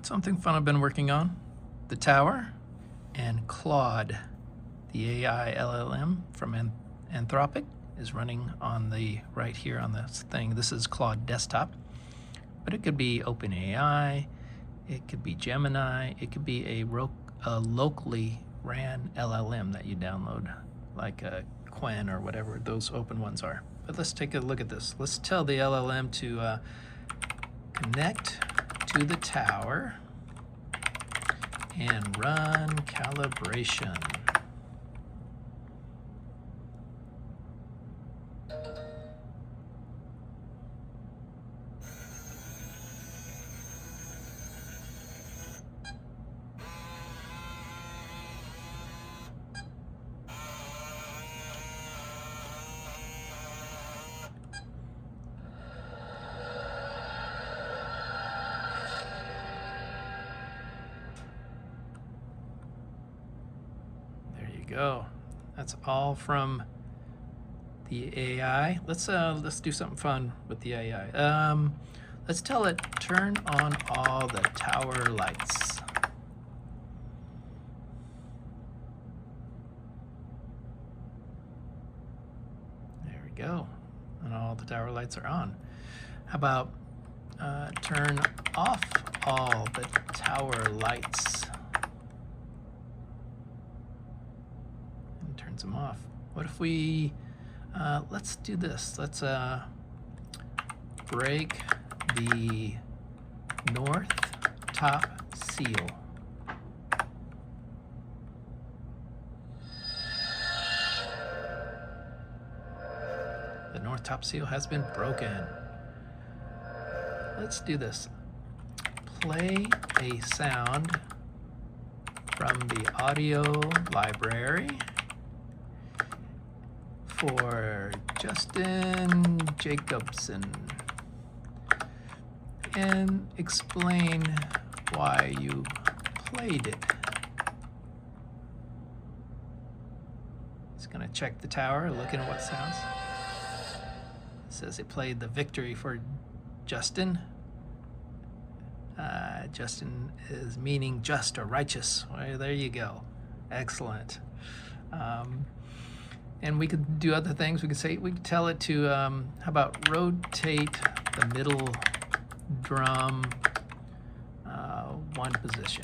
Something fun I've been working on, the tower and Claude, the AI LLM from Anthropic, is running on the right here on this thing. This is Claude Desktop, but it could be OpenAI, it could be Gemini, it could be a locally ran LLM that you download, like a Quen or whatever those open ones are. But let's take a look at this. Let's tell the LLM to connect to the tower and run calibration. Go. That's all from the AI. Let's do something fun with the AI. Let's tell it turn on all the tower lights. There we go. And all the tower lights are on. How about turn off all the tower lights? Turns them off. What if we, let's do this. Let's break the north top seal. The north top seal has been broken. Let's do this. Play a sound from the audio library for Justin Jacobson and explain why you played it. It's gonna check the tower, looking at what sounds. It says it played the victory for Justin. Justin is meaning just or righteous. Well, there you go. Excellent. And we could do other things. We could tell it to, how about rotate the middle drum one position.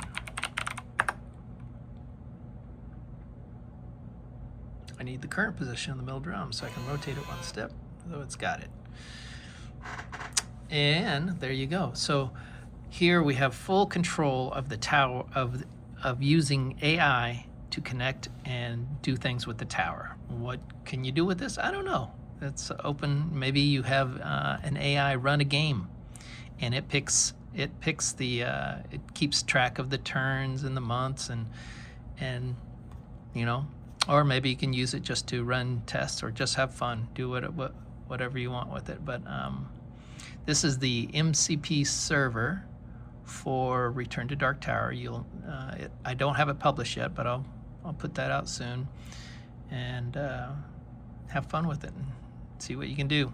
I need the current position of the middle drum so I can rotate it one step, so it's got it. And there you go. So here we have full control of the tower, of using AI to connect and do things with the tower. What can you do with this? I don't know. It's open. Maybe you have an AI run a game, and it picks the it keeps track of the turns and the months and you know, or maybe you can use it just to run tests or just have fun. Do whatever you want with it. But this is the MCP server for Return to Dark Tower. I don't have it published yet, but I'll put that out soon, and have fun with it and see what you can do.